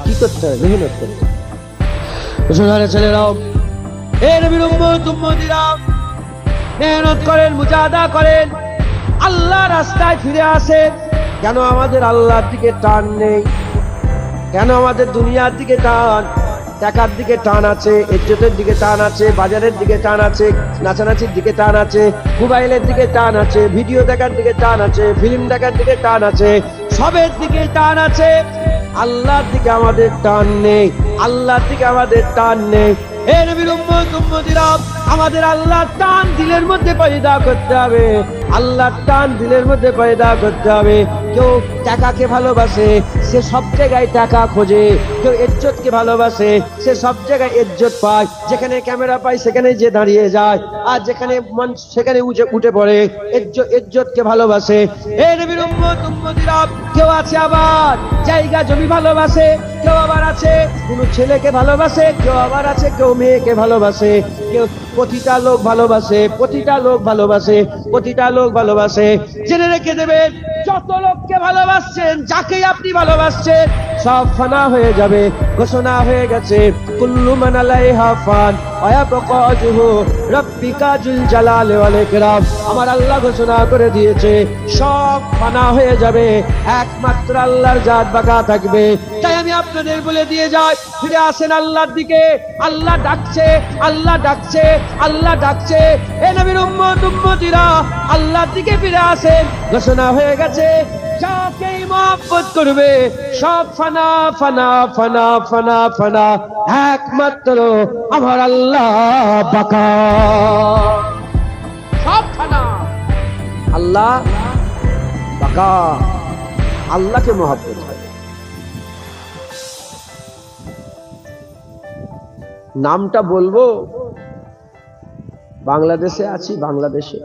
কি করতে হবে? মেহনত করতে। মুসলমানের ছেলেরাও, এ নবীর উম্মত উম্মতিরা, মেহনত করেন, মুজাহাদা করেন, আল্লাহ রাস্তায় ফিরে আসেন। কেন আমাদের আল্লাহর দিকে টান নেই? কেন আমাদের দুনিয়ার দিকে টান? টাকার দিকে টান আছে, ইজ্জতের দিকে টান আছে, বাজারের দিকে টান আছে, নাচানাচির দিকে টান আছে, মোবাইলের দিকে টান আছে, ভিডিও দেখার দিকে টান আছে, ফিল্ম দেখার দিকে টান আছে, সবের দিকে টান আছে। আল্লাহর দিকে আমাদের টান নেই, আল্লাহর দিকে আমাদের টান নেই। হে নবীর উম্মত উম্মতিরা, আমাদের আল্লাহর টান দিলের মধ্যে পয়দা করতে হবে, আল্লাহর টান দিলের মধ্যে পয়দা করতে হবে। কেউ টাকাকে ভালোবাসে, সে সব জায়গায় টাকা খোঁজে। কেউ ইজ্জতকে ভালোবাসে, সে সব জায়গায় ইজ্জত পায়। যেখানে ক্যামেরা পায় সেখানে যে দাঁড়িয়ে যায়, আর যেখানে মন সেখানে উঠে পড়ে। ইজ্জতকে ভালোবাসে। এই নবীর উম্মত উম্মতিরা, কেউ আছে আবার জায়গা জমি ভালোবাসে, কেউ আবার আছে কোনো ছেলেকে ভালোবাসে, কেউ আবার আছে কেউ মেয়েকে ভালোবাসে, কেউ প্রতিটা লোক ভালোবাসে, প্রতিটা লোক ভালোবাসে, প্রতিটা লোক ভালোবাসে। জেনে রেখে দেবেন, যত লোককে ভালোবাসছেন, যাকেই আপনি ভালোবাসছেন, সব ফানা হয়ে যাবে। ঘোষণা হয়ে গেছে, কুল্লু মান আলাইহা ফান ওয়া ইয়াবকা ওয়াজহু রাব্বিকা যুল জালালি ওয়াল ইকরাম। আমার আল্লাহ ঘোষণা করে দিয়েছে, সব ফানা হয়ে যাবে, একমাত্র আল্লাহর জাত বাঁকা থাকবে। তাই আমি আপনাদের বলে দিয়ে যাই, ফিরে আসেন আল্লাহর দিকে। আল্লাহ ডাকছে, আল্লাহ ডাকছে, আল্লাহ ডাকছে। এ নবীর উম্মত উম্মতিরা, আল্লাহর দিকে ফিরে আসেন। ঘোষণা হয়ে গেছে, যাকেই মহব্বত করবে, সব ফানা ফানা ফানা ফানা ফানা, একমাত্র আমার আল্লাহ বাঁকা। সব ফানা, আল্লাহ বাঁকা। আল্লাহকে মহব্বত হয়। নামটা বলবো, বাংলাদেশে আছি, বাংলাদেশে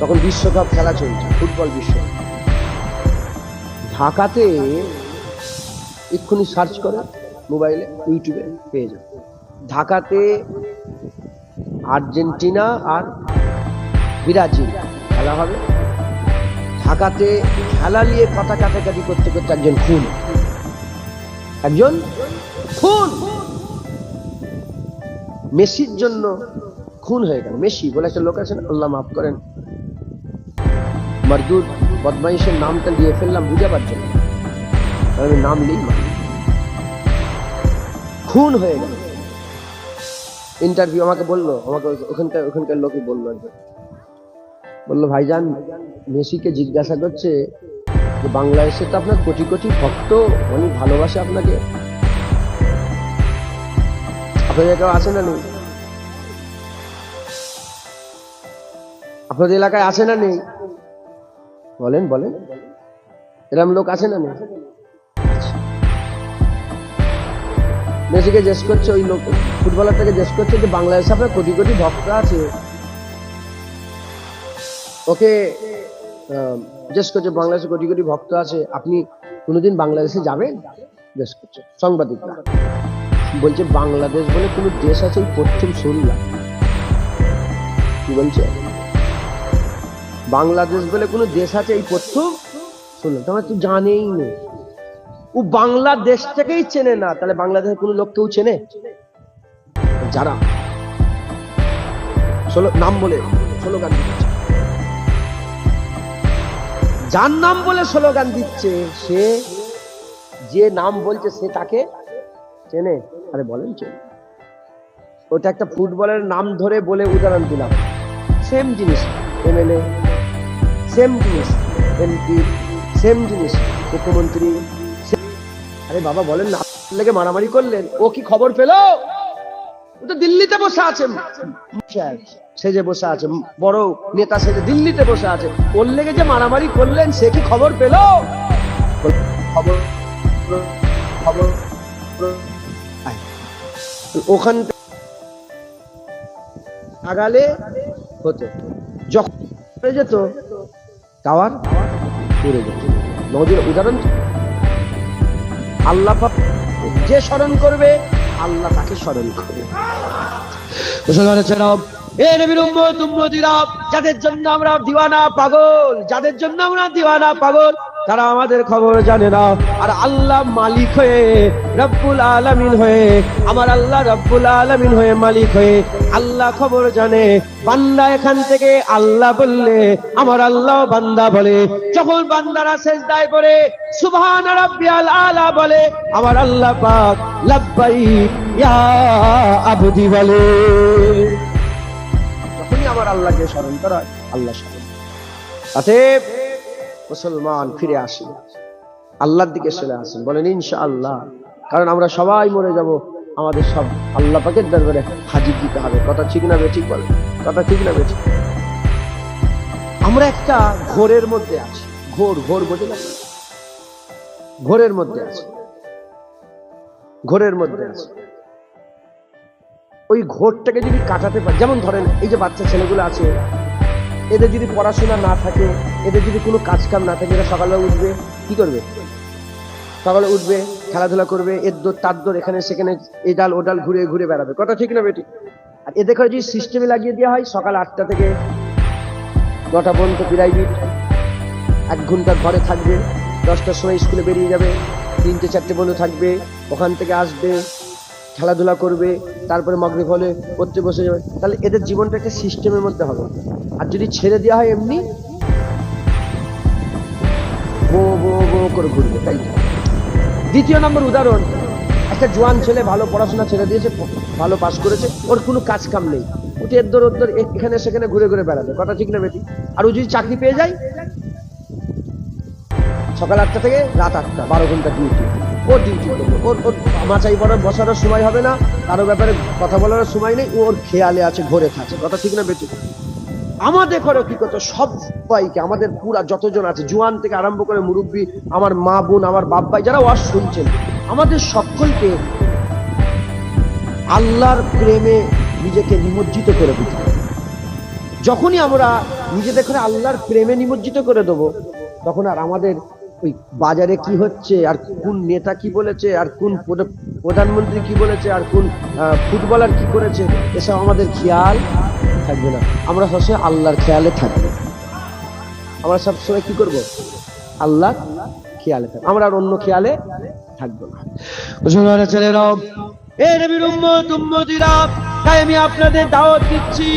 তখন বিশ্বকাপ খেলা চলছে, ফুটবল বিশ্বকাপ। ঢাকাতে এক্ষুনি সার্চ করে মোবাইলে, ইউটিউবে পেয়ে যাবে। ঢাকাতে আর্জেন্টিনা আর ব্রাজিল খেলা হবে। ঢাকাতে খেলা নিয়ে কথা কাটাকাটি করতে করতে একজন খুন, একজন খুন। মেসির জন্য খুন হয়ে গেল। মেসি বলে একটা লোক আছে না, আল্লাহ মাফ করেন, মারদুদ বদমাইশের নামটা দিয়ে ফেললাম বুঝাবার জন্য, আমি নাম লিখ। খুন হয়ে গেল। ইন্টারভিউ আমাকে বললো, আমাকে ওখানকার লোকে বললো, বললো ভাইজান, মেসিকে জিজ্ঞাসা করছে যে বাংলাদেশে তো আপনার কোটি কোটি ভক্ত, অনেক ভালোবাসে আপনাকে, আপনাদের কেউ আছে না নেই? আপনাদের এলাকায় আছে না নেই? বলেন বলেন, এরকম লোক আছে না নেই? মেসিকে জিজ্ঞেস করছে, ওই লোক ফুটবলারটাকে জিজ্ঞেস করছে যে বাংলাদেশে আপনার কোটি কোটি ভক্ত আছে, ওকে জিজ্ঞেস করছে বাংলাদেশে কোটি কোটি ভক্ত আছে, আপনি কোনোদিন বাংলাদেশে যাবেন? জিজ্ঞেস করছে সাংবাদিকরা। বলছে বাংলাদেশ বলে কোনো দেশ আছে এই প্রথম শুনলাম। কি বলছে? বাংলাদেশ বলে কোনো দেশ আছে এই প্রথম শুনলাম। তোমার তো জানেই নেই, ও বাংলাদেশ থেকেই চেনে না, তাহলে বাংলাদেশের কোনো লোক কেউ চেনে? যারা নাম বলে স্লোগান দিচ্ছে, যার নাম বলে স্লোগান দিচ্ছে, সে যে নাম বলছে সে তাকে চেনে? আরে বলেন চেনে? ওটা একটা ফুটবলের নাম ধরে বলে উদাহরণ দিলাম। সেম জিনিস এমএলএ, সেম জিনিস এমপি, সেম জিনিস মুখ্যমন্ত্রী। আরে বাবা বলেন না, লেগে মারামারি করলেন, ও কি খবর পেল? ও তো দিল্লিতে বসে আছে, সেজে বসে আছে, বড় নেতা সেজে দিল্লিতে বসে আছে। ওর লেগে যে মারামারি করলেন, সে কি খবর পেল? খবর খবর ওখান আগালে হতো, যখন যেত টাওয়ার পড়ে যেত। নদীর উদাহরণ, আল্লাহ যে স্মরণ করবে আল্লাহ তাকে স্মরণ করবে। যাদের জন্য আমরা দিওয়ানা পাগল, যাদের জন্য আমরা দিওয়ানা পাগল, তারা আমাদের খবর জানে না। আর আল্লাহ মালিক হয়ে, রব্বুল আলামিন হয়ে, আমার আল্লাহ রব্বুল আলামিন হয়ে, মালিক হয়ে আল্লাহ খবর জানে। বান্দা এখান থেকে আল্লাহ বললে আমার আল্লাহ বান্দা বলে। যখন বান্দারা সিজদায় পড়ে সুবহান রাব্বিয়াল আলা বলে, আমার আল্লাহ পাক লাব্বাইক ইয়া আবদি বলে। যখনই আমার আল্লাহকে স্মরণ করা হয়, আল্লাহ স্মরণ। অতএব মুসলমান ফিরে আসেন, আল্লাহর দিকে চলে আসেন, বলেন ইনশাআল্লাহ। কারণ আমরা সবাই মরে যাব, আমাদের সব আল্লাহ পাকের দরবারে হাজির দিতে হবে। কথা ঠিক না বেঠিক? বলে কথা ঠিক না বেঠিক? আমরা একটা ঘোরের মধ্যে আছি। ঘোর, ঘোর বোঝে না? ঘোরের মধ্যে আছি, ঘোরের মধ্যে আছি। ওই ঘোরটাকে যদি কাটাতে পারি, যেমন ধরেন এই যে বাচ্চা ছেলেগুলো আছে, এদের যদি পড়াশোনা না থাকে, এদের যদি কোনো কাজ কাম না থাকে, এরা সকালবেলা উঠবে কি করবে? সকালে উঠবে, খেলাধুলা করবে, এর দৌড় তার দৌড়, এখানে সেখানে এই ডাল ও ডাল ঘুরে ঘুরে বেড়াবে। কথা ঠিক না বেটি? আর এদের করে যদি সিস্টেমে লাগিয়ে দেওয়া হয়, সকাল 8টা থেকে 9টা পর্যন্ত প্রাইভেট, 1 ঘন্টা ঘরে থাকবে, 10টার সময় স্কুলে বেরিয়ে যাবে, 3টে 4টে পর্যন্ত থাকবে, ওখান থেকে আসবে, খেলাধুলা করবে, তারপরে মাগরিব হলে পড়তে বসে যাবে। তাহলে এদের জীবনটা একটা সিস্টেমের মধ্যে হবে। আর যদি ছেড়ে দেওয়া হয় এমনি বো বো বো করে ঘুরবে, তাই তো। দ্বিতীয় নম্বর উদাহরণ, একটা জোয়ান ছেলে ভালো পড়াশোনা ছেড়ে দিয়েছে, ভালো পাস করেছে, ওর কোনো কাজ কাম নেই, ওটি এর ওর এখানে সেখানে ঘুরে ঘুরে বেড়াবে। কথা ঠিক না বেটি? আর ও যদি চাকরি পেয়ে যায়, সকাল 8টা থেকে রাত 8টা, 12 ঘন্টা ডিউটি, ও ডিউটি করবে। ওর মাচাই পড়ার বসারও সময় হবে না, কারো ব্যাপারে কথা বলার সময় নেই, ওর খেয়ালে আছে, ঘরে থাকে। কথা ঠিক না বেটি? আমাদের ঘরে কি করতো, সবাইকে, আমাদের পুরা যতজন আছে, জোয়ান থেকে আরম্ভ করে মুরব্বী, আমার মা বোন, আমার বাপ ভাই যারা ওয়াজ শুনছেন, আমাদের সকলকে আল্লাহর প্রেমে নিজেকে নিমজ্জিত করে দিতে হবে। যখনই আমরা নিজেদের করে আল্লাহর প্রেমে নিমজ্জিত করে দেবো, তখন আর আমাদের ওই বাজারে কি হচ্ছে, আর কোন নেতা কি বলেছে, আর কোন প্রধানমন্ত্রী কি বলেছে, আর কোন ফুটবলার কি করেছে, এসব আমাদের খেয়াল থাকবে না। আমরা সবসময় আল্লাহর খেয়ালে থাকবো। আমরা সবসময় কি করব? আল্লাহর খেয়ালে থাকবো, আমরা আর অন্য খেয়ালে থাকবো না। মুসলমান ছেলেরা, এ নবীর উম্মত উম্মতিরা, তাই আমি আপনাদের দাওয়াত দিচ্ছি,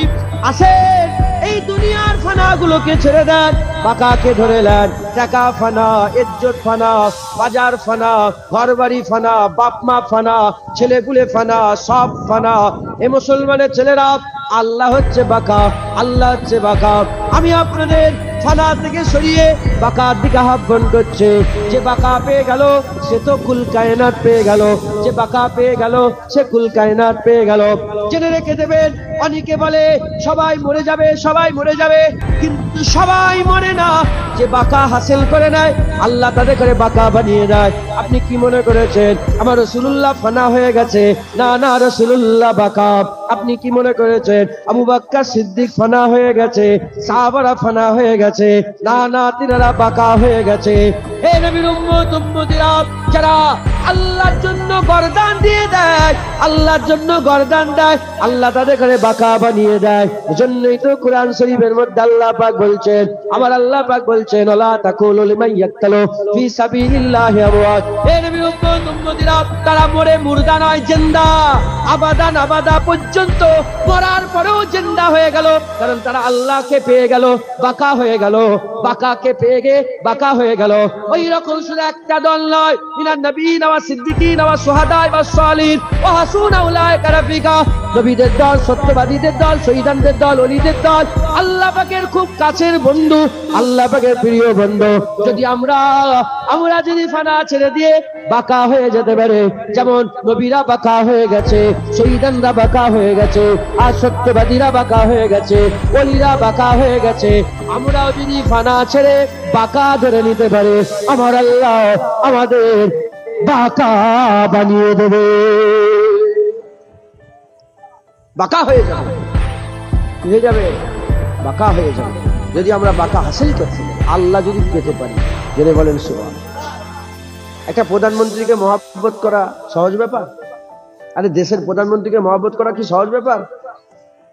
আসেন এই দুনিয়ার ফানাগুলোকে ছেড়ে দেন, বাকাকে ধরে নেন। টাকা ফানা, ইজ্জত ফানা, বাজার ফানা, ঘরবাড়ি ফানা, বাপ মা ফানা, ছেলেপুলে ফানা, সব ফানা। এ মুসলমানের ছেলেরা, আল্লাহ হচ্ছে বাকা, আল্লাহ হচ্ছে বাকা। আমি আপনাদের ফানা থেকে সরিয়ে বাকার দিকে আহ্বান করছে। যে বাকা পেয়ে গেল সে তো কুল কায়নাত পেয়ে গেল, যে বাকা পেয়ে গেল সে কুল কায়নাত পেয়ে গেল। জেনে রেখে দেবেন, অনেকে বলে সবাই মরে যাবে, সবাই মরে যাবে, কিন্তু সবাই মরে না। যে বাকা হাসিল করে নেয়, আল্লাহ তাদের করে বাকা বানিয়ে দেয়। আপনি কি মনে করেছেন আমার রাসূলুল্লাহ ফানা হয়ে গেছে? না না, রাসূলুল্লাহ বাকা। আপনি কি মনে করেছেন আবু বকর সিদ্দিক ফানা হয়ে গেছে, সাহাবারা ফানা হয়ে গেছে? না না, তিনারা বাকা হয়ে গেছে। হে নবীর উম্মত উম্মতিরা, যারা আল্লাহর জন্য গর্দান দিয়ে দেয়, আল্লাহর জন্য গর্দান দেয়, আল্লাহ তাদের করে বাকা বানিয়ে দেয়। এজন্যই তো কোরআন শরীফের মধ্যে আল্লাহ পাক বলছেন, আমার আল্লাহ পাক বলছেন, ওয়ালা তাকুলু লিমান ইয়াকতালু ফি সাবিলিল্লাহি আমওয়াত। হে নবীর উম্মত উম্মতিরা, তারা মরে মুর্দা নয়, জিন্দা, আবাদান আবাদা পর্যন্ত, মরার পরেও জিন্দা হয়ে গেল। কারণ তারা আল্লাহকে পেয়ে গেল, বাকা হয়ে গেল, বাকাকে পেয়ে গে বাকা হয়ে গেল। ওই রকম শুধু একটা দল নয়, মিনান নবীন ওয়া সিদ্দিকিন ওয়া শুহাদা ওয়া সালিহিন ওয়া হাসুনা উলাইকা রাফিকা। নবীদের দল, সত্যবাদীদের দল, শহীদানদের দল, ওলিদের দল, আল্লাহ পাকের খুব কাছের বন্ধু, আল্লাহ পাকের প্রিয় বন্ধু। যদি আমরা যদি ফানা ছেড়ে দিয়ে বাকা হয়ে যেতে পারে, যেমন নবীরা বাকা হয়ে গেছে, শহীদানরা বাকা হয়ে গেছে, আর সত্যবাদীরা বাকা হয়ে গেছে, ওলিরা বাকা হয়ে গেছে, আমরাও যদি ফানা ছেড়ে বাকা ধরে নিতে পারে, আমার আল্লাহ আমাদের বাকা বানিয়ে দেবে, বাকা হয়ে যাবে, হয়ে যাবে, বাকা হয়ে যাবে। যদি আমরা বাকা হাসিল করতে, আল্লাহ যদি পেতে পারি, জেনে বলেন সুবহান। একটা প্রধানমন্ত্রীকে মহব্বত করা সহজ ব্যাপার? আরে দেশের প্রধানমন্ত্রীকে মহব্বত করা কি সহজ ব্যাপার?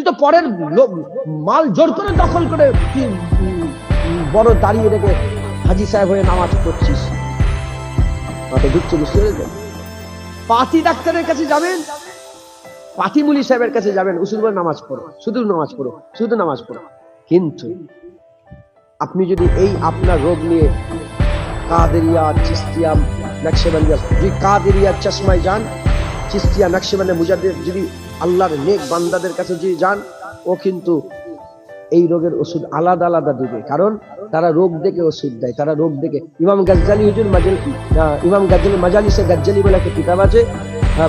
তুই তো পরের মাল জোর করে দখল করে তুই বড় দাঁড়িয়ে রেখে হাজি সাহেব হয়ে নামাজ পড়ছিস। ঢুকছে, বুঝতে পেরেছেন? পাতি ডাক্তারের কাছে যাবেন, পাতি মুলি সাহেবের কাছে যাবেন, উসুল করে নামাজ পড়ো, শুধু নামাজ পড়ো, শুধু নামাজ পড়ো। কিন্তু আপনি যদি এই আপনার রোগ নিয়ে কাদেরিয়া, চিস্তিয়া, নকশবন্দিয়া, যদি কাদেরিয়া চশমায় যান, চিস্তিয়া, নকশবন্দিয়া, মুজাদ্দিদ যদি আল্লাহর নেক বান্দাদের কাছে যদি যান, ও কিন্তু এই রোগের ওষুধ আলাদা আলাদা দিবে, কারণ তারা রোগ দেখে ওষুধ দেয়, তারা রোগ দেখে। ইমাম গাজ্জালি হুজুর ইমাম গাজ্জালি মাজালিসে গাজ্জালি বলে একটা কিতাব আছে,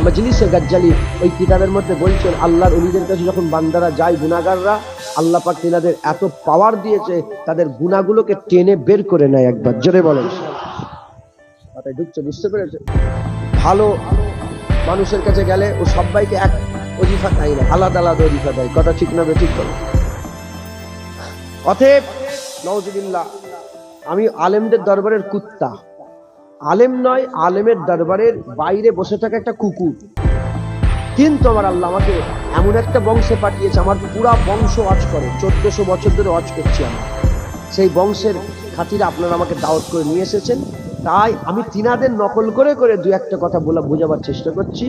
মজলিসে গাজ্জালি, ওই কিতাবের মধ্যে বলছেন আল্লাহর ওলিদের কাছে যখন বান্দারা যায়, গুনাহগাররা, আল্লাহ পাক তিনাদের এত পাওয়ার দিয়েছে, তাদের গুনাহগুলোকে টেনে বের করে নেয় একবার। জোরে বলেন। মাথায় ঢুকছে, বুঝতে পেরেছে? ভালো মানুষের কাছে গেলে ও সবাইকে এক ওজিফা দেয় না, আলাদা আলাদা ওজিফা দেয়। কথা ঠিক না ঠিক বলো? অতএব নাউজুবিল্লাহ, আমি আলেমদের দরবারের কুত্তা, আলেম নয়, আলেমের দরবারের বাইরে বসে থাকা একটা কুকুর। কিন্তু আমার আল্লাহ আমাকে এমন একটা বংশে পাঠিয়েছে, আমার পুরা বংশ ওয়াজ করে, 1400 বছর ধরে ওয়াজ করছি আমি। সেই বংশের খাতিরে আপনারা আমাকে দাওয়াত করে নিয়ে এসেছেন, তাই আমি তিনাদের নকল করে করে দু একটা কথা বোঝাবার চেষ্টা করছি।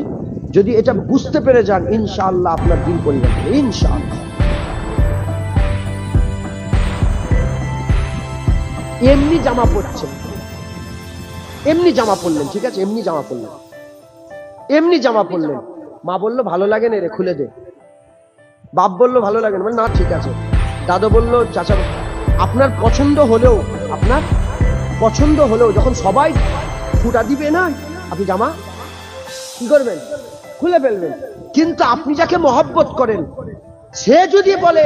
যদি এটা বুঝতে পেরে যান, ইনশাআল্লাহ আপনার দিন পরিবর্তন, ইনশাআল্লাহ। এমনি জামা পড়ছেন, এমনি জামা পড়লেন, ঠিক আছে, এমনি জামা পড়লেন, এমনি জামা পড়লেন, মা বললো ভালো লাগে না রে, খুলে দে। বাপ বললো ভালো লাগে না, না ঠিক আছে। দাদু বললো, চাচা, আপনার পছন্দ হলেও, আপনার পছন্দ হলেও যখন সবাই ফুটা দিবে না, আপনি জামা কি করবেন? খুলে ফেলবেন। কিন্তু আপনি যাকে মহব্বত করেন, সে যদি বলে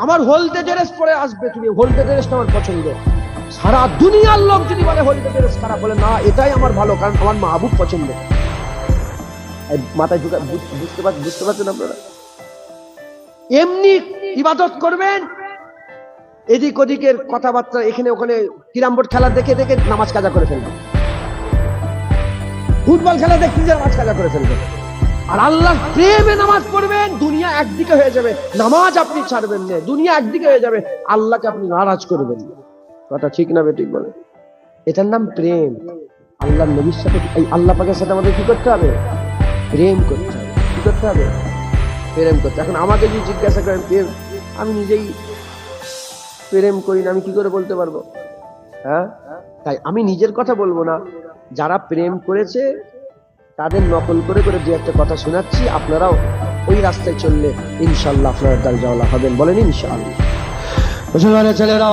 আমার হলদে ড্রেস পরে আসবে, তুমি হলদে ড্রেসটা আমার পছন্দ, সারা দুনিয়ার লোক যদি বলে হলদে ড্রেস খারাপ, বলে না এটাই আমার ভালো, কারণ আমার মাহবুব পছন্দ। মাথায় ঢুকা, বুঝতে পারছেন আপনারা? এমনি ইবাদত করবেন, এদিক ওদিকের কথাবার্তা, এখানে ওখানে ক্যারাম বোর্ড খেলা দেখে দেখে নামাজ কাজা করে ফেলবেন, ফুটবল খেলা দেখতে নামাজ কাজা করে ফেলবেন। আর আল্লাহ প্রেমে নামাজ পড়বেন, দুনিয়া একদিকে হয়ে যাবে, নামাজ আপনি ছাড়বেন না, দুনিয়া একদিকে হয়ে যাবে, আল্লাহকে আপনি নারাজ করবেন। কথা ঠিক না বেঠিক বলে? এটার নাম প্রেম। আল্লাহর নবীর সাথে, এই আল্লাহ পাকের সাথে আমাদের কি করতে হবে? প্রেম করতে হবে। কি করতে হবে? প্রেম করতে। এখন আমাকে যদি জিজ্ঞাসা করেন প্রেম, আমি নিজেই প্রেম করি না, আমি কি করে বলতে পারবো? হ্যাঁ, তাই আমি নিজের কথা বলবো না, যারা প্রেম করেছে তাদের নকল করে করে দু একটা কথা শোনাচ্ছি, আপনারাও ওই রাস্তায় চললে ইনশাআল্লাহ আপনারা দারজাওয়ালা হবেন। বলেন ইনশাআল্লাহ। মুসলমানের ছেলেরা,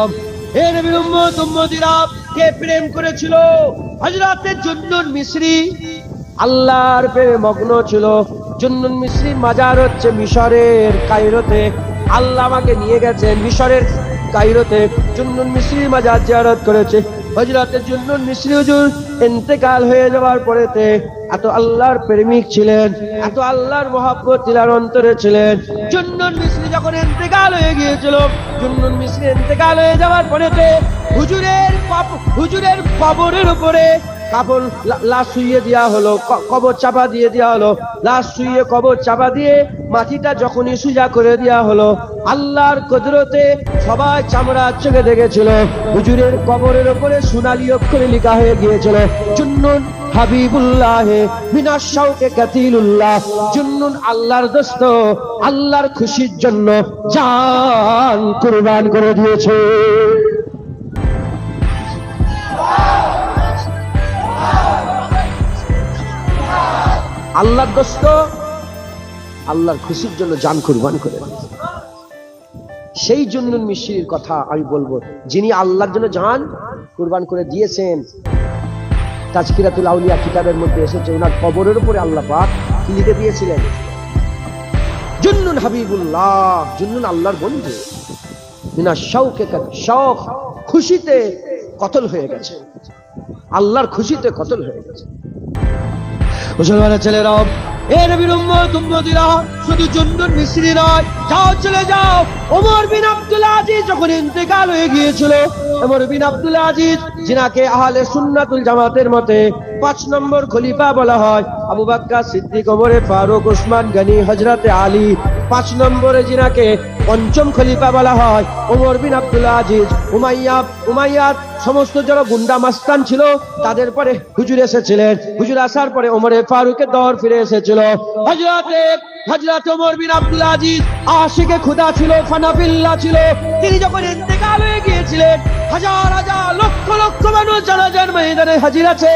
হে নবীর উম্মত উম্মতিরা, কে প্রেম করেছিল? হযরত জুন্নুন মিসরি আল্লাহর প্রেমে মগ্ন ছিল। জুন্নুন মিসরির মাজার হচ্ছে মিশরের কায়রোতে। আল্লাহ আমাকে নিয়ে গেছেন মিশরের কায়রোতে, জুন্নুন মিসরির মাজার জিয়ারত করেছে। হযরত জুন্নুন মিসরি হুজুর ইন্তেকাল হয়ে যাওয়ার পরেতে এত আল্লাহর প্রেমিক ছিলেন, এত আল্লাহর মহব্বত তিনার অন্তরে ছিলেন। জুন্নুন মিসরি যখন ইন্তেকাল হয়ে গিয়েছিল, জুন্নুন মিসরি ইন্তেকাল হয়ে যাওয়ার পরেতে হুজুরের কবরের উপরে কাপড় লাশ শুইয়ে দেওয়া হলো, কবর চাপা দিয়ে দেওয়া হলো। লাশ শুইয়ে কবর চাপা দিয়ে মাটিটা যখনই সোজা করে দেওয়া হলো, আল্লাহর কুদরতে সবাই চামড়া চোখে দেখেছিল, হুজুরের কবরের উপরে সোনালী অক্ষরে লেখা হয়ে গিয়েছিল, জুন্নুন হাবিবুল্লাহ মিনাশ শাউকে কাতিলুল্লাহ। জুন্নুন আল্লাহর দোস্ত, আল্লাহর খুশির জন্য জান কুরবান করে দিয়েছে। আল্লাহর দোস্ত, আল্লাহর খুশির জন্য জান কুরবান করে। সেই জুন্নুন মিসরির কথা আমি বলবো, যিনি আল্লাহর জন্য জান কুরবান করে দিয়েছেন। তাজকিরাতুল আউলিয়া কিতাবের মধ্যে এসেছে, ওনার কবরের উপরে আল্লাহ পাক কি লিখে দিয়েছিলেন? জুন্নুন হাবিবুল্লাহ, জুন্নুন আল্লাহর বন্ধু। মিনাশ শাউকে, শৌক, খুশিতে কতল হয়ে গেছে, আল্লাহর খুশিতে কতল হয়ে গেছে। মুসলমানের ছেলেরা, এ নবীর উম্মত উম্মতিরা, শুধু জুন্নুন মিসরি নয়, যাও চলে যাও। ওমর বিন আব্দুল আজিজ যখন ইন্তেকাল হয়ে গিয়েছিল, ওমর বিন আব্দুল আজিজ, যিনাকে আহলে সুন্নাতুল জামাতের মতে 5 নম্বর খলিফা বলা হয়, আবু বকর সিদ্দিক, ওমর ফারুক, ওসমান গনি, হযরতে আলী, 5 নম্বরে যিনাকে পঞ্চম খলিফা বলা হয় ওমর বিন আব্দুল আজিজ। উমাইয়াদ সমস্ত যারা গুন্ডা মাস্তান ছিল, তাদের পরে হুজুর এসেছিলেন। হুজুর আসার পরে ওমরে ফারুকের দর ফিরে এসেছিল। হযরত ওমর বিন আব্দুল আজিজ আশিকে খুদা ছিল, ফানাফিল্লাহ ছিল। তিনি যখন ইন্তেকাল হয়ে গিয়েছিলেন, হাজার হাজার লক্ষ লক্ষ মানুষ জানাজার ময়দানে হাজির আছে।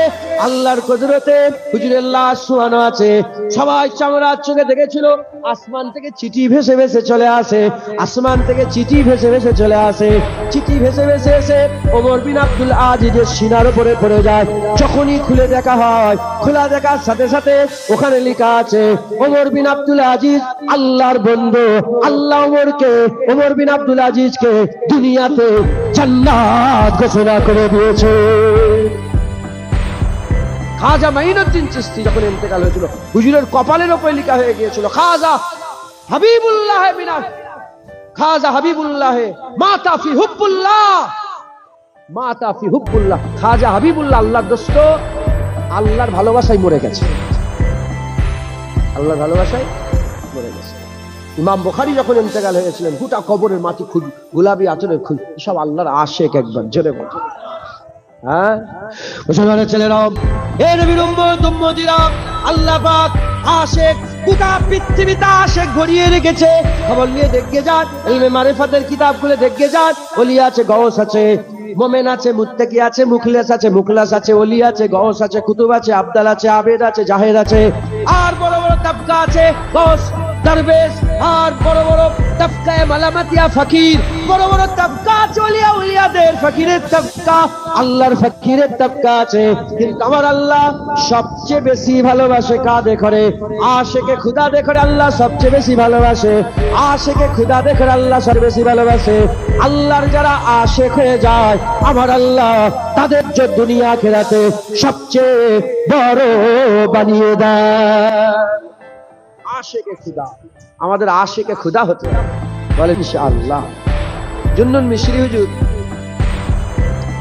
আল্লাহর কুদরতে হুজুরের লাশ শোয়ানো আছে। সবাই চামড়ার চোখে দেখেছিল। আসমান থেকে চিঠি ভেসে ভেসে চলে আসে, আসমান থেকে চিঠি ভেসে ভেসে চলে আসে। চিঠি ভেসে ভেসে এসে ওমর বিন আব্দুল আজিজের সিনার উপরে পড়ে যায়। যখনই খুলে দেখা হয়, খোলা দেখার সাথে সাথে ওখানে লেখা আছে, ওমর বিন আব্দুল আজিজ আল্লাহর বন্ধু। আল্লাহ ওমর বিন আব্দুল আজিজকে দুনিয়াতে জান্নাত ঘোষণা করে দিয়েছে। খাজা মাইনুদ্দিন চিশতি যখন ইন্তেকাল হয়েছিল, হুজুরের কপালের উপরে লেখা হয়ে গিয়েছিল, খাজা হাবিবুল্লাহ বিনা খাজা হাবিবুল্লাহ মাতা ফি হুব্বুল্লাহ, মাতা ফি হুব্বুল্লাহ। খাজা হাবিবুল্লাহ আল্লাহর দোস্ত, আল্লাহর ভালোবাসায় মরে গেছে, আল্লাহর ভালোবাসায় মরে গেছে। ইমাম বুখারী যখন ইন্তেকাল হয়েছিলেন, গোটা কবরের মাটি গোলাপি আঁচড়ের খুল, সব আল্লাহর আশিক। একবার জোরে বল, হ্যাঁ মুসলমানের ছেলেরাও, এ নবীর উম্মত উম্মতিরা, আল্লাহ পাক আশিক, গোটা পৃথিবীতে আশিক ভরিয়ে রেখেছে। খবর নিয়ে দেখে যান, ইলমে মারিফাতের কিতাব খুলে দেখে যান। ওলি আছে, গওস আছে, মোমেন আছে, মুত্তাকি আছে, মুখলাস আছে, ওলি আছে, গওস আছে, কুতুব আছে, আবদাল আছে, আবেদ আছে, জাহেদ আছে, আর বড় বড় তাবকা আছে, গওস, দরবেশ, আর বড় বড় তাবকায়ে মালামাতিয়া ফকির, বড় বড় তাবকা আছে, ওলিয়া উলিয়াদের ফকিরের তাবকা, আল্লাহর ফকিরের তাবকা আছে। কিন্তু আমার আল্লাহ সবচেয়ে বেশি ভালোবাসে কাদের করে? আশিকে খুদা দেখে আল্লাহ সবচেয়ে বেশি ভালোবাসে। আশিকে খুদা দেখে আল্লাহ সবচেয়ে বেশি ভালোবাসে। আল্লাহর যারা আশিক হয়ে যায়, আমার আল্লাহ তাদের যে দুনিয়া আখিরাতে সবচেয়ে বড় বানিয়ে দেয়। আশিকে খুদা, আমাদের আশিকে খুদা হতে বলে ইনশাআল্লাহ। জুন্নুন মিশরি হুজুর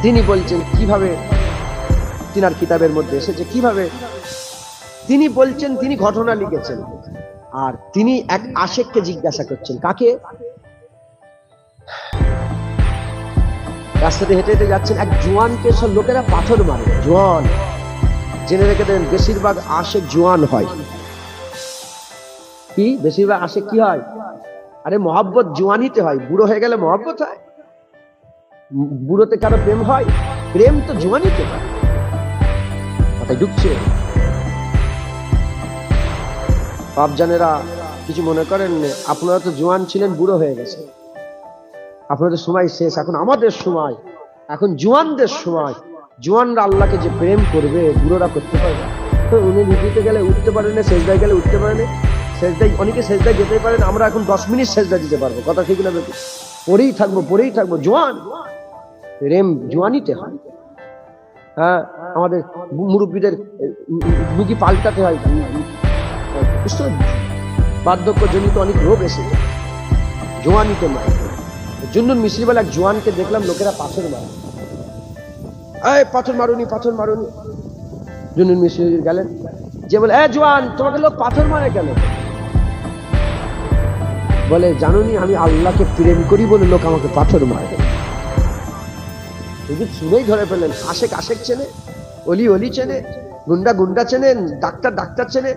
তিনি বলছেন কিভাবে, তিনার কিতাবের মধ্যে এসেছে কিভাবে তিনি বলছেন, তিনি ঘটনা লিখেছেন। আর তিনি এক আশিককে জিজ্ঞাসা করছেন, কাকে? রাস্তাতে হেঁটে হেঁটে যাচ্ছেন, এক জোয়ানকে সব লোকেরা পাথর মারে। জোয়ান, জেনে রেখে দেন, বেশিরভাগ আশিক জোয়ান হয়। কি বেশিরভাগ আশিক কি হয়? আরে মহব্বত জোয়ানিতে হয়, বুড়ো হয়ে গেলে মহব্বত হয়? বুড়োতে কারো প্রেম হয়? প্রেম তো জোয়ানিতে হয়। মাথায় ঢুকছে? বাপজানেরা কিছু মনে করেন, আপনারা তো জোয়ান ছিলেন, বুড়ো হয়ে গেছে, আপনাদের সময় শেষ, এখন আমাদের সময়, এখন জোয়ানদের সময়। জোয়ানরা আল্লাহকে যে প্রেম করবে, বুড়োরা করতে পারবে। তো উনি রুটিতে গেলে উঠতে পারেন না, সেজদায় গেলে উঠতে পারেন না, সেজদায় অনেকে সেজদায় যেতে পারেন, আমরা এখন 10 মিনিট সেজদা দিতে পারবো। কথা ঠিক না বেটি? পড়েই থাকবো। জোয়ান, প্রেম জোয়ানিতে হয়। হ্যাঁ, আমাদের মুরব্বীদের রুগী পাল্টাতে হয়, বার্ধক্যজনিত অনেক রোগ এসেছে, জোয়ানিতে নয়। জুন্নুন মিশরি বলে এক জোয়ানকে দেখলাম লোকেরা পাথর মারে। এই পাথর মারুনি। জুন্নুন মিশরি গেলেন, যে বলে, এ জোয়ান, তোমাকে লোক পাথর মারে কেন? বলে, জানুনি আমি আল্লাহকে প্রেম করি বলে লোক আমাকে পাথর মারে। শুনেই ধরে ফেলেন, আশেক চেনে, অলি চেনে, গুন্ডা চেনে, ডাক্তার চেনে,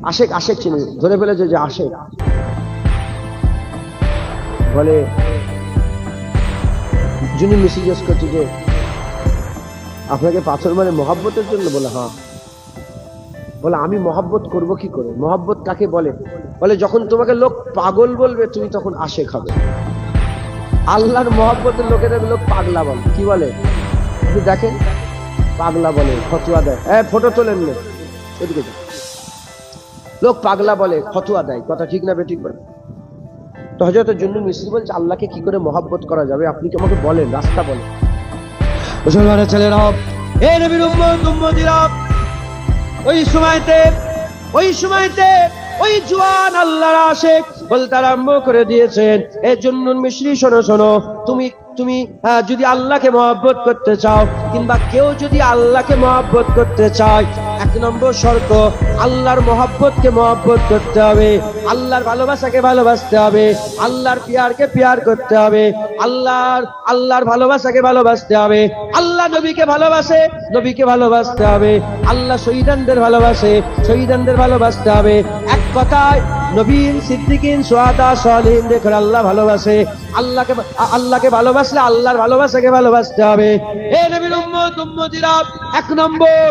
আশেক চেনে, ধরে ফেলেছে যে আশেক। বলে, জুন্নুন মিশরি জিজ্ঞেস করছে যে আপনাকে পাথর মারে মহব্বতের জন্য? বলে, হ্যাঁ। বলে, আমি মহব্বত করব কি করে? মহব্বত কাকে বলে? বলে, যখন তোমাকে লোক পাগল বলবে, তুমি তখন আশেক হবে। আল্লাহর মহব্বতের লোকেদের লোক পাগলা বলে। কি বলে? আপনি দেখেন, পাগলা বলে, ফতোয়া দেয়। ফটো তোলেন না, এদিকে লোক পাগলা বলে, ফতোয়া দেয়। কথা ঠিক না বেঠিক? বলে তো হযরত জুন্নুন মিশরি বলছে, আল্লাহকে কি করে মহব্বত করা যাবে? আপনি কি আমাকে বলেন, রাস্তা বলেন। মুসলমানের ছেলেরা, এ নবীর উম্মত উম্মতিরা, ওই সময়তে ওই সময়তে ওই জওয়ান আল্লাহর আশিক বলতে আরম্ভ করে দিয়েছেন, এ জুন্নুন মিশরি, শোনো শোনো, তুমি যদি আল্লাহকে মহব্বত করতে চাও, কিংবা কেউ যদি আল্লাহকে মহব্বত করতে চায়, এক নম্বর শর্ত আল্লাহর মহব্বতকে মহব্বত করতে হবে, আল্লাহর ভালোবাসাকে ভালোবাসতে হবে, আল্লাহর পিয়ারকে পিয়ার করতে হবে, আল্লাহর ভালোবাসাকে ভালোবাসতে হবে, আল্লাহ নবীকে ভালোবাসে, নবীকে ভালোবাসতে হবে, আল্লাহ শহীদানদের ভালোবাসে, শহীদানদের ভালোবাসতে হবে। এক কথায় নবীন, সিদ্দিকিন, শুহাদা, সালিহিন দেখে আল্লাহ ভালোবাসে, আল্লাহকে ভালোবাসলে আল্লাহর ভালোবাসাকে ভালোবাসতে হবে। এ নবীর উম্মত, উম্মতিরা, এক নম্বর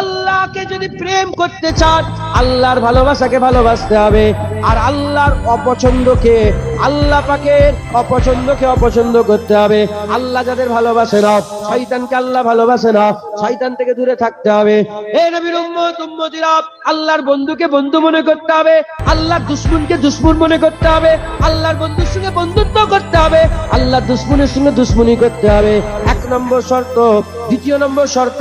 আল্লাহকে যদি প্রেম করতে চান আল্লাহর ভালোবাসাকে ভালোবাসতে হবে, আর আল্লাহর অপছন্দকে, আল্লাহ পাকের অপছন্দকে অপছন্দ করতে হবে। আল্লাহ যাদের ভালোবাসে না, শয়তানকে আল্লাহ ভালোবাসে না, শয়তান থেকে দূরে থাকতে হবে। এ নবীর উম্মত, উম্মতিরা, আল্লাহর বন্ধুকে বন্ধু মনে করতে হবে, আল্লাহর দুশমনকে দুশমন মনে করতে হবে, আল্লাহর বন্ধুর সঙ্গে বন্ধুত্ব করতে হবে, আল্লাহর দুশমনের সঙ্গে দুশমনি করতে হবে, এক নম্বর শর্ত। দ্বিতীয় নম্বর শর্ত,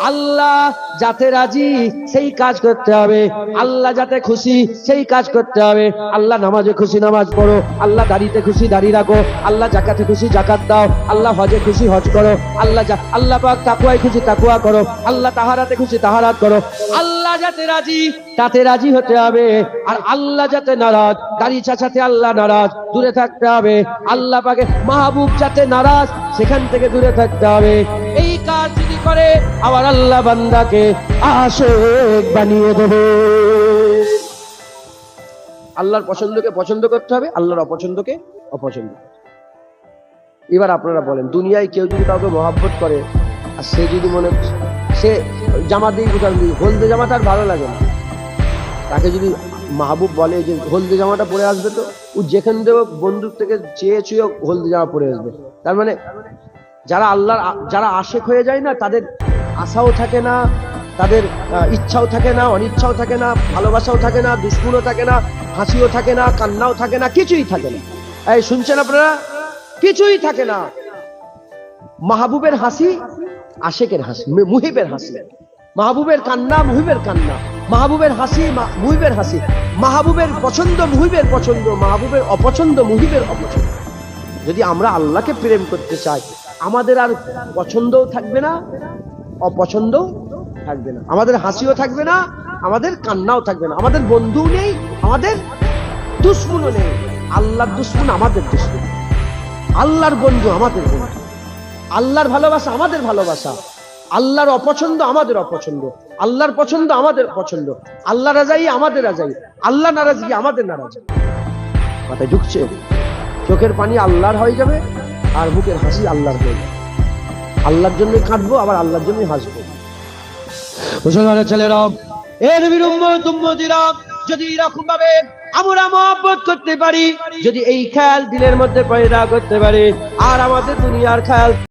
আল্লাহ যাতে রাজি সেই কাজ করতে হবে, আল্লাহ যাতে খুশি সেই কাজ করতে হবে। আল্লাহ নামাজে খুশি নামাজ পড়ো, আল্লাহ দাড়িতে খুশি দাড়ি রাখো, আল্লাহ জাকাতে খুশি জাকাত দাও, আল্লাহ হজে খুশি হজ করো, আল্লাহ পাক তাকওয়ায় খুশি তাকওয়া করো, আল্লাহ তাহারাতে খুশি তাহারাত করো। আল্লাহ যাতে রাজি তাতে রাজি হতে হবে, আর আল্লাহ যাতে নারাজ, দাড়ি চাচাতে আল্লাহ নারাজ, দূরে থাকতে হবে। আল্লাহ পাকে মাহবুব যাতে নারাজ, সেখান থেকে দূরে থাকতে হবে। এই কাজ যদি করে আবার আল্লাহ বান্দাকে আশিক বানিয়ে দেবে। আল্লাহর পছন্দকে পছন্দ করতে হবে, আল্লাহর অপছন্দকে অপছন্দ। এবার আপনারা বলেন, দুনিয়ায় কেউ যদি কাউকে মহব্বত করে, আর সে যদি সে জামা দিয়ে উদাহরণ দিই, হলদে জামা তার ভালো লাগে না, তাকে যদি মাহবুব বলে যে হলদে জামাটা পরে আসবে, তো ও যেখান থেকে বন্দুক থেকে চেয়ে ছুঁয়ে হলদে জামা পরে আসবে। তার মানে যারা আশেক হয়ে যায় না, তাদের আশাও থাকে না, তাদের ইচ্ছাও থাকে না, অনিচ্ছাও থাকে না, ভালোবাসাও থাকে না, দুশ্মনও থাকে না, হাসিও থাকে না, কান্নাও থাকে না, কিছুই থাকে না। এই শুনছেন আপনারা? কিছুই থাকে না। মাহবুবের হাসি আশেকের হাসি, মুহিবের হাসি, মাহবুবের কান্না মুহিবের কান্না, মাহবুবের হাসি মুহিবের হাসি, মাহবুবের পছন্দ মুহিবের পছন্দ, মাহবুবের অপছন্দ মুহিবের অপছন্দ। যদি আমরা আল্লাহকে প্রেম করতে চাই, আমাদের আর পছন্দও থাকবে না, অপছন্দও থাকবে না, আমাদের হাসিও থাকবে না, আমাদের কান্নাও থাকবে না, আমাদের বন্ধুও নেই, আমাদের দুশমনও নেই। আল্লাহর দুশমন আমাদের দুশমন, আল্লাহর বন্ধু আমাদের বন্ধু, আল্লাহর ভালোবাসা আমাদের ভালোবাসা, আল্লাহর অপছন্দ আমাদের অপছন্দ, আল্লাহর পছন্দ আমাদের পছন্দ, আল্লাহ রাজাই আমাদের রাজাই, আল্লাহ নারাজি আমাদের নারাজি। মাথায় ঢুকছে? চোখের পানি আল্লাহর হয়ে যাবে, আর বুকের হাসি আল্লাহর হয়ে যাবে। আল্লাহর জন্যই কাঁদবো, আবার আল্লাহর জন্যই হাসবো। মুসলমানের ছেলেরা, এ নবীর উম্মত উম্মতিরা, যদি এরকম ভাবে আমরা মহব্বত করতে পারি, যদি এই খেয়াল দিলের মধ্যে পয়দা করতে পারি, আর আমাদের দুনিয়ার খেয়াল